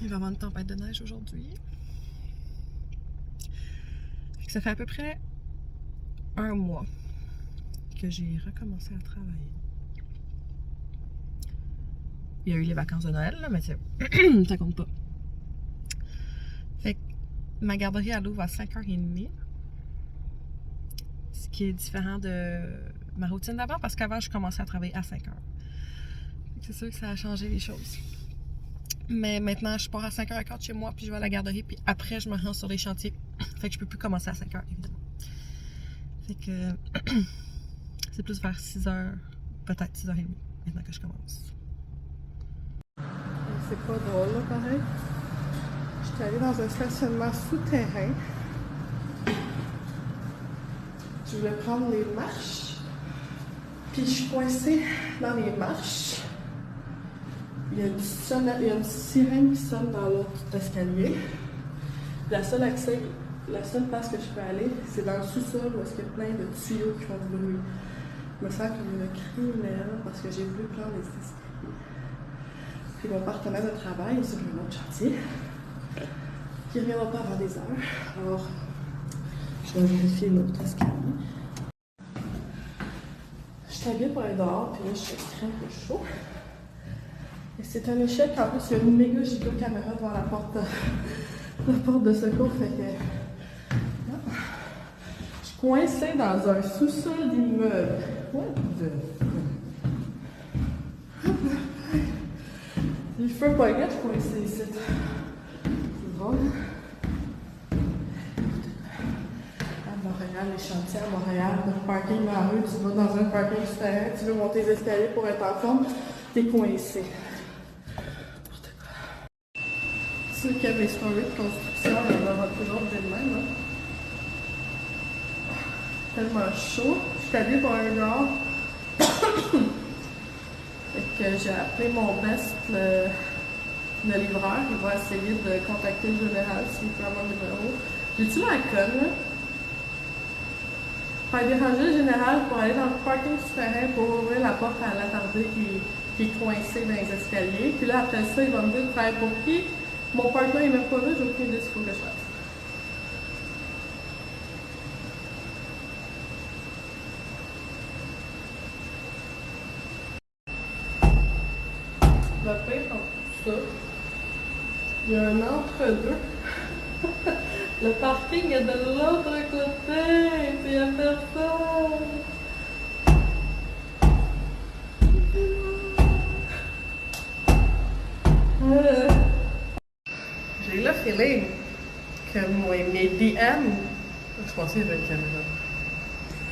Il va y avoir une tempête de neige aujourd'hui. Ça fait à peu près un mois que j'ai recommencé à travailler. Il y a eu les vacances de Noël, là, mais ça compte pas. Fait que ma garderie, elle ouvre à 5h30. Ce qui est différent de ma routine d'avant, parce qu'avant, je commençais à travailler à 5h. C'est sûr que ça a changé les choses. Mais maintenant, je pars à 5h15 chez moi, puis je vais à la garderie, puis après, je me rends sur les chantiers. Fait que je peux plus commencer à 5h, évidemment. Fait que c'est plus vers 6h, peut-être 6h30, maintenant que je commence. C'est pas drôle, là, pareil. J'étais allée dans un stationnement souterrain. Je voulais prendre les marches. Puis je suis coincée dans les marches. Il y a une sirène qui sonne dans l'autre escalier. La seule place que je peux aller, c'est dans le sous-sol où il y a plein de tuyaux qui font du bruit. Je me sens comme une criminelle parce que j'ai voulu prendre les escaliers. Puis mon partenaire de travail est sur un autre chantier. Qui ne reviendra pas avant des heures. Alors, je vais vérifier l'autre escalier. Je suis habillée pour aller dehors, puis là, je suis un peu chaud. Et c'est un échec, en plus, il y a une méga giga caméra devant la porte de secours, fait que... Non. Je suis coincée dans un sous-sol d'immeuble. What the... Il fait pas gaffe, je suis coincée ici. C'est drôle. Montréal, les chantiers à Montréal, le parking dans la rue, tu vas dans un parking souterrain, tu veux monter les escaliers pour être en forme, t'es coincé. Ceux qui avaient story de construction, il y en aura toujours des mêmes. Hein? Tellement chaud. Je suis allée pour un gars. Fait que j'ai appelé mon best, le livreur. Il va essayer de contacter le général s'il peut avoir le numéro. J'ai-tu la conne, là? Faire déranger le général pour aller dans le parking souterrain pour ouvrir la porte à l'attardé qui est coincé dans les escaliers. Puis là, après ça, il va me dire de travailler pour qui. Mon partenaire n'est même pas là, j'ai aucune idée de ce qu'il faut que je fasse. Le pire dans tout ça, il y a un entre-deux. Le parking est de l'autre côté, puis il n'y a personne. J'ai eu le feeling que mes DM, je pensais qu'il y avait une caméra.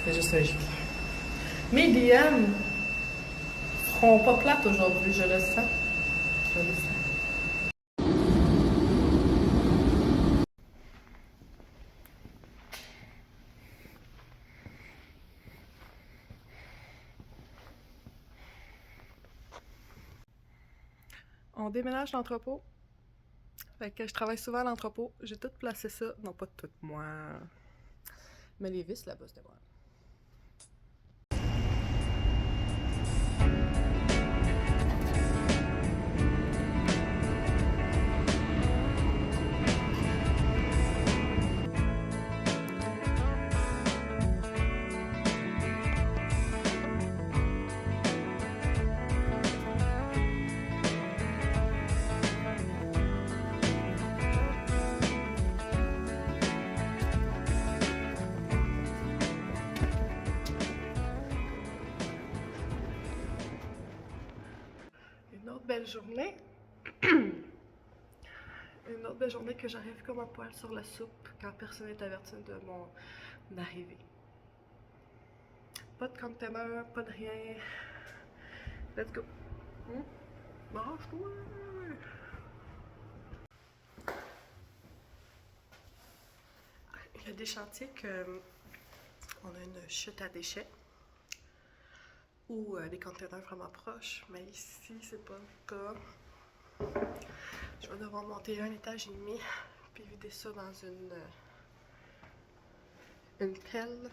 C'est juste un gifle. Mes DM seront pas plates aujourd'hui, je le sens. Je le sens. On déménage l'entrepôt. Fait que je travaille souvent à l'entrepôt. J'ai tout placé ça. Non, pas tout, moi. Mais les vis là-bas, c'était moi. Une autre belle journée. Une autre belle journée que j'arrive comme un poil sur la soupe quand personne n'est averti de mon arrivée. Pas de container, pas de rien. Let's go. Mange-toi! Il y a des chantiers que on a une chute à déchets ou des containers vraiment proches, mais ici c'est pas le cas. Je vais devoir monter un étage et demi puis vider ça dans une pelle.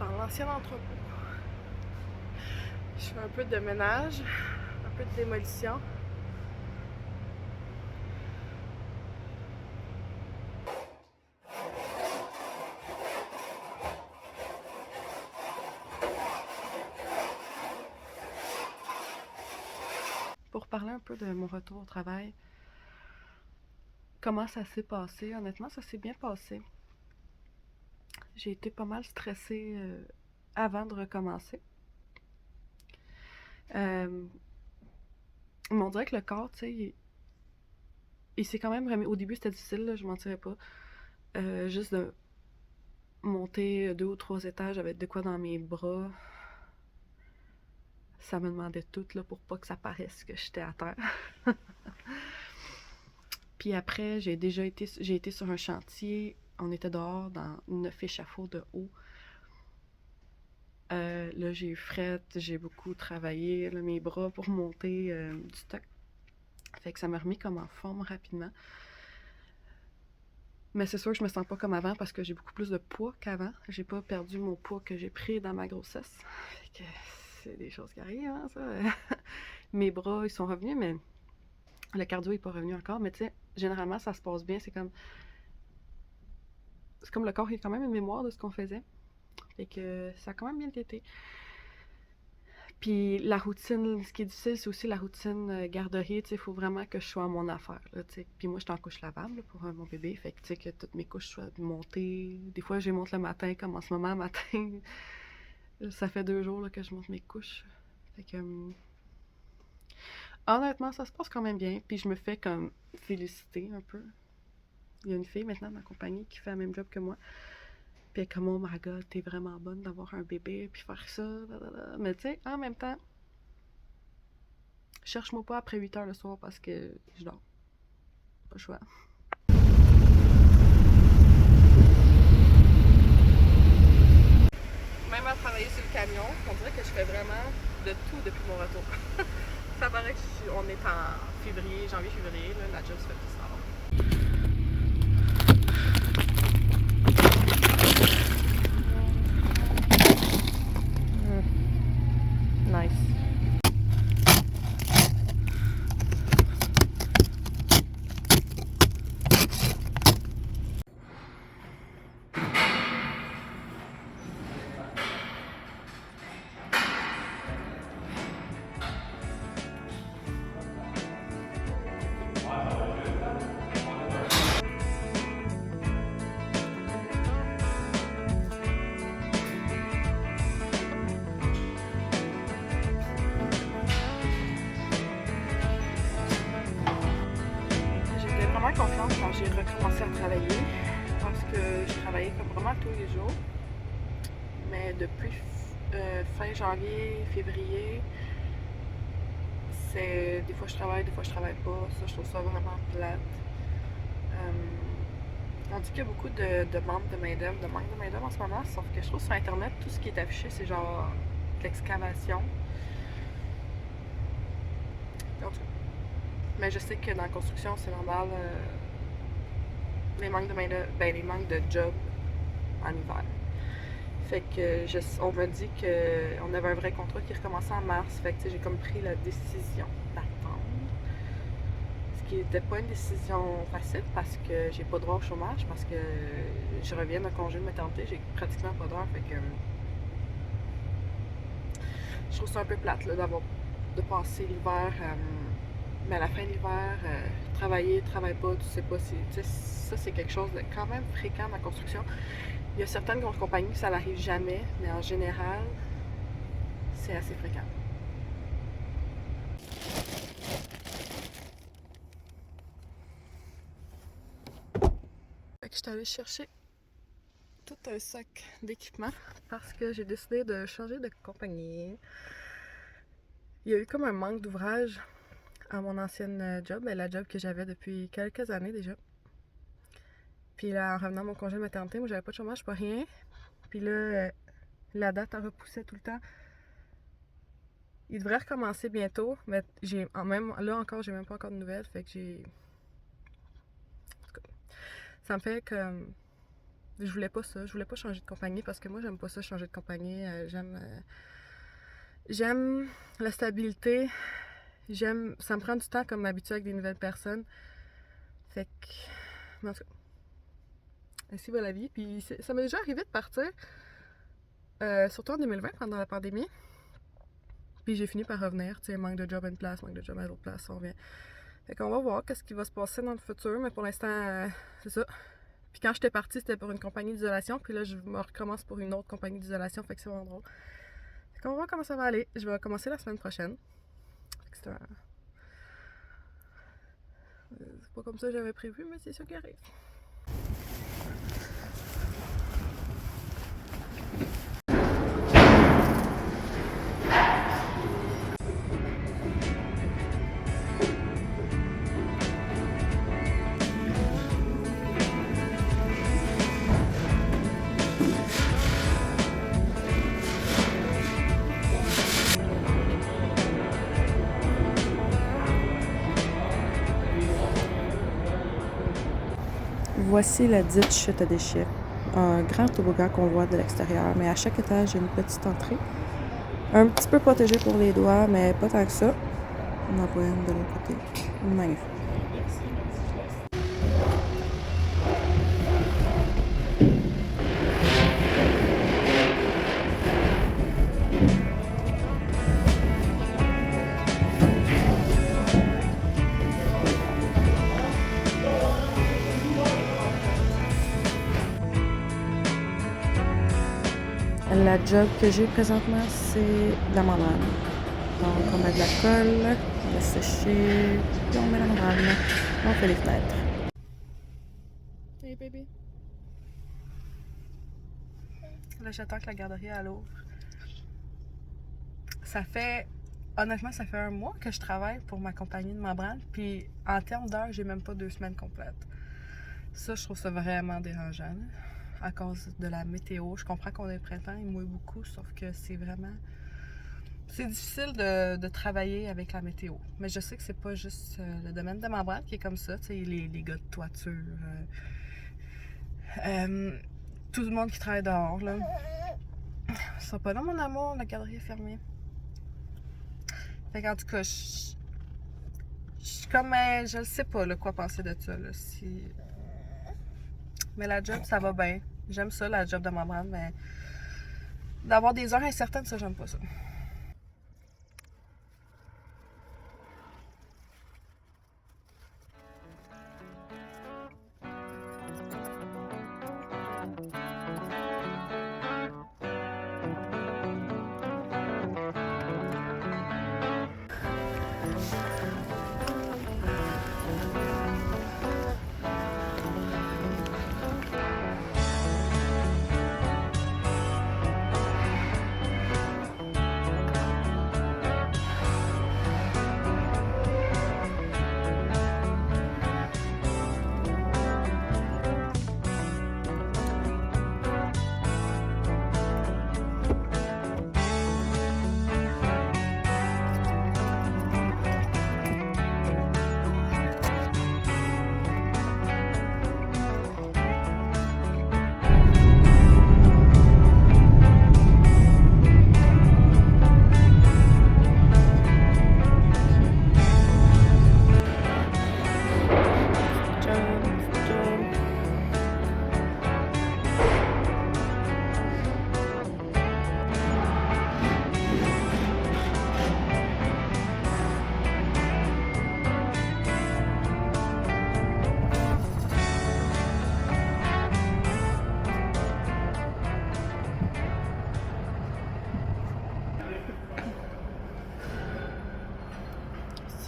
par l'ancien entrepôt. Je fais un peu de ménage, un peu de démolition. Pour parler un peu de mon retour au travail, comment ça s'est passé? Honnêtement, ça s'est bien passé. J'ai été pas mal stressée avant de recommencer. Mais on dirait que le corps, tu sais, il s'est quand même remis. Au début, c'était difficile, là, je mentirais pas. Juste de monter 2 ou 3 étages avec de quoi dans mes bras. Ça me demandait tout là, pour pas que ça paraisse que j'étais à terre. Puis après, j'ai été sur un chantier. On était dehors dans 9 échafauds de haut. Là, j'ai eu frette, j'ai beaucoup travaillé là, mes bras pour monter du stock. Fait que ça m'a remis comme en forme rapidement. Mais c'est sûr que je me sens pas comme avant parce que j'ai beaucoup plus de poids qu'avant. J'ai pas perdu mon poids que j'ai pris dans ma grossesse. Fait que c'est des choses qui arrivent, hein, ça. Mes bras, ils sont revenus, mais le cardio est pas revenu encore. Mais tu sais, généralement, ça se passe bien. C'est comme le corps, il a quand même une mémoire de ce qu'on faisait. Fait que ça a quand même bien été. Puis la routine, ce qui est difficile, c'est aussi la routine garderie. Tu sais, il faut vraiment que je sois à mon affaire. Là, tu sais. Puis moi, je suis en couche lavable là, pour mon bébé. Fait que tu sais, que toutes mes couches soient montées. Des fois, je les monte le matin, comme en ce moment, matin. Ça fait 2 jours là, que je monte mes couches. Fait que. Honnêtement, ça se passe quand même bien. Puis je me fais comme féliciter un peu. Il y a une fille maintenant dans ma compagnie qui fait le même job que moi. Puis elle est comme, oh my god, t'es vraiment bonne d'avoir un bébé, puis faire ça, blablabla. Mais tu sais, en même temps, cherche-moi pas après 8 heures le soir parce que je dors. Pas le choix. Même à travailler sur le camion, on dirait que je fais vraiment de tout depuis mon retour. Ça paraît qu'on est en février, janvier-février, là, la job se fait plus tard. Nice. J'étais vraiment confiante quand j'ai recommencé à travailler parce que je travaillais comme vraiment tous les jours. Mais depuis fin janvier, février, c'est des fois je travaille, des fois je travaille pas. Ça, je trouve ça vraiment plate. On dit qu'il y a beaucoup de manque de main-d'œuvre en ce moment, sauf que je trouve sur Internet, tout ce qui est affiché, c'est genre de l'excavation. Mais je sais que dans la construction, c'est normal les manques de main-d'œuvre, ben les manques de job en hiver. Fait que on m'a dit qu'on avait un vrai contrat qui recommençait en mars. Fait que j'ai comme pris la décision d'attendre. Ce qui n'était pas une décision facile parce que j'ai pas droit au chômage, parce que je reviens d'un congé de maternité, j'ai pratiquement pas d'heure. Fait que je trouve ça un peu plate là, de passer l'hiver, mais à la fin de l'hiver, travailler, travaille pas, tu sais pas si. Ça, c'est quelque chose de quand même fréquent dans la construction. Il y a certaines grosses compagnies, ça n'arrive jamais, mais en général, c'est assez fréquent. Fait que je suis allée chercher tout un sac d'équipement parce que j'ai décidé de changer de compagnie. Il y a eu comme un manque d'ouvrage à mon ancienne job, la job que j'avais depuis quelques années déjà. Puis là, en revenant à mon congé de maternité, moi j'avais pas de chômage, pas rien. Puis là, la date en repoussait tout le temps. Il devrait recommencer bientôt, mais là encore, j'ai même pas encore de nouvelles, fait que ça me fait comme Je voulais pas ça, je voulais pas changer de compagnie parce que moi j'aime pas ça changer de compagnie. J'aime la stabilité. Ça me prend du temps comme m'habituer avec des nouvelles personnes. Fait que. Mais en tout cas, ainsi va la vie. Puis ça m'est déjà arrivé de partir, surtout en 2020 pendant la pandémie. Puis j'ai fini par revenir. Tu sais, manque de job à une place, manque de job à l'autre place, on revient. Fait qu'on va voir qu'est-ce qui va se passer dans le futur, mais pour l'instant, c'est ça. Puis quand j'étais partie, c'était pour une compagnie d'isolation, puis là, je me recommence pour une autre compagnie d'isolation, fait que c'est vraiment drôle. Fait qu'on va voir comment ça va aller. Je vais commencer la semaine prochaine. Fait que c'est pas comme ça que j'avais prévu, mais c'est ça qui arrive. Voici la dite chute à déchets. Un grand toboggan qu'on voit de l'extérieur, mais à chaque étage, il y a une petite entrée. Un petit peu protégée pour les doigts, mais pas tant que ça. On en voit une de l'autre côté. Magnifique. La job que j'ai présentement, c'est de la membrane. Donc, on met de la colle, on va sécher, puis on met la membrane. On fait les fenêtres. Hey baby. Là, j'attends que la garderie elle ouvre. Honnêtement, ça fait un mois que je travaille pour ma compagnie de membrane, puis en termes d'heures, j'ai même pas 2 semaines complètes. Ça, je trouve ça vraiment dérangeant. À cause de la météo. Je comprends qu'on est le printemps, il mouille beaucoup, sauf que c'est difficile de travailler avec la météo. Mais je sais que c'est pas juste le domaine de membrane qui est comme ça, tu sais, les gars de toiture, tout le monde qui travaille dehors, là. Ils sont pas là, mon amour, la garderie est fermée. Fait qu'en tout cas, je suis comme, je ne sais pas là, quoi penser de ça, là, mais la job, ça va bien. J'aime ça, la job de membrane, mais d'avoir des heures incertaines, ça, j'aime pas ça.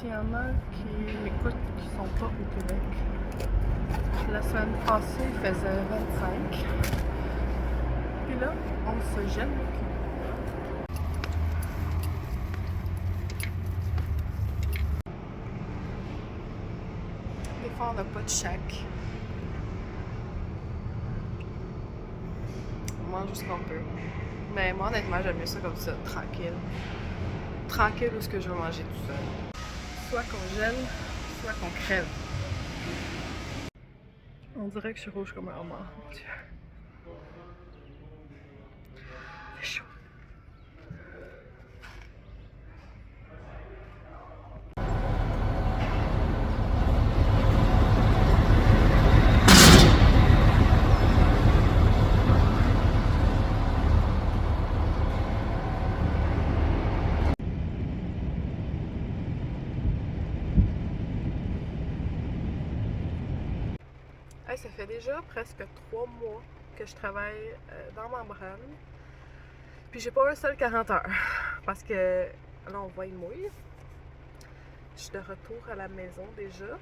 S'il y en a qui m'écoutent qui sont pas au Québec, la semaine passée, il faisait 25. Puis là, on se gèle le cul. Des fois, on n'a pas de chèque. On mange juste qu'on peut. Mais moi, honnêtement, j'aime mieux ça comme ça, tranquille. Tranquille où est-ce que je vais manger tout seul. Soit qu'on gèle, soit qu'on crève. On dirait que je suis rouge comme un homard, mon Dieu. Hey, ça fait déjà presque 3 mois que je travaille dans Membrane. Puis j'ai pas un seul 40 heures. Parce que là, on voit, il mouille. Je suis de retour à la maison déjà.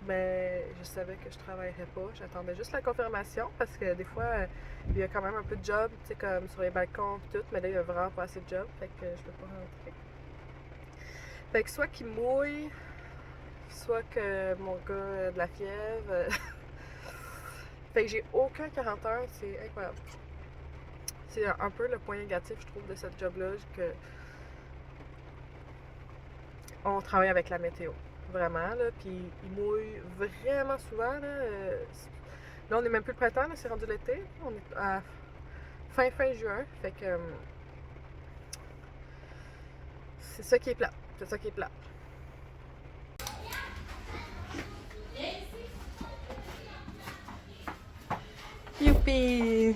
Mais je savais que je travaillerais pas. J'attendais juste la confirmation parce que des fois, il y a quand même un peu de job, tu sais, comme sur les balcons et tout. Mais là, il y a vraiment pas assez de job. Fait que je peux pas rentrer. Fait que soit qu'il mouille, soit que mon gars a de la fièvre. Fait que j'ai aucun 40 heures, c'est incroyable. C'est un peu le point négatif, je trouve, de cette job-là, que on travaille avec la météo. Vraiment, là. Puis il mouille vraiment souvent, là. Là, on n'est même plus le printemps, là, c'est rendu l'été. On est à fin juin. Fait que c'est ça qui est plat. C'est ça qui est plat. Youpi!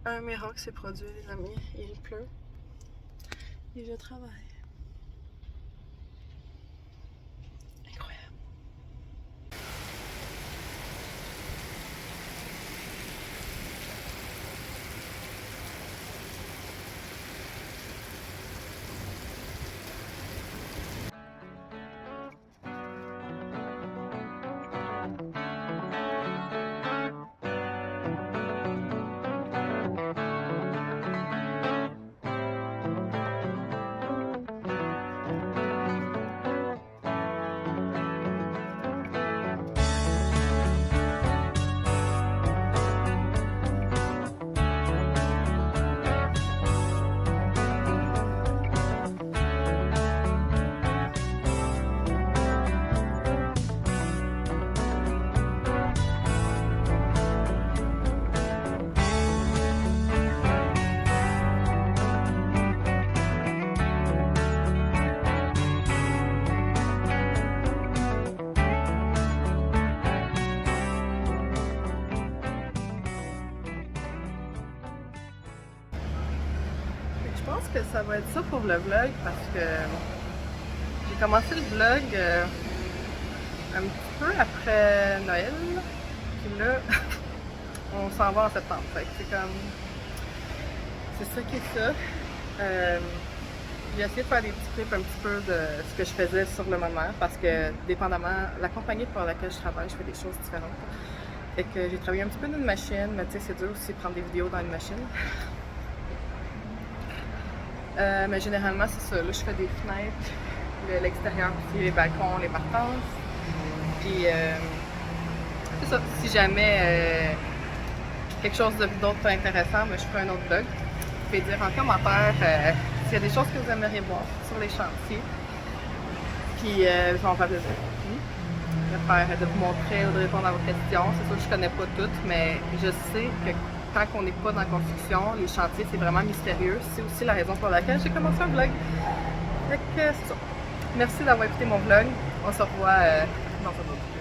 Un miracle s'est produit, les amis. Il pleut. Et je travaille. Incroyable. Je pense que ça va être ça pour le vlog parce que j'ai commencé le vlog un petit peu après Noël. Puis là, on s'en va en septembre. Fait que c'est comme. C'est ça qui est ça. J'ai essayé de faire des petits clips un petit peu de ce que je faisais sur le moment parce que, dépendamment, la compagnie pour laquelle je travaille, je fais des choses différentes. Fait que j'ai travaillé un petit peu dans une machine, mais tu sais, c'est dur aussi de prendre des vidéos dans une machine. Mais généralement, c'est ça. Là, je fais des fenêtres, l'extérieur aussi, les balcons, les partences. Puis, c'est ça. Si jamais quelque chose d'autre intéressant, je ferai un autre vlog. Vous pouvez dire en commentaire s'il y a des choses que vous aimeriez voir sur les chantiers. Puis, je vais en faire plaisir. De vous montrer ou de répondre à vos questions. C'est sûr que je connais pas toutes, mais je sais que quand on n'est pas dans la construction, les chantiers, c'est vraiment mystérieux. C'est aussi la raison pour laquelle j'ai commencé un vlog. Fait que c'est ça. Merci d'avoir écouté mon vlog. On se revoit dans un autre.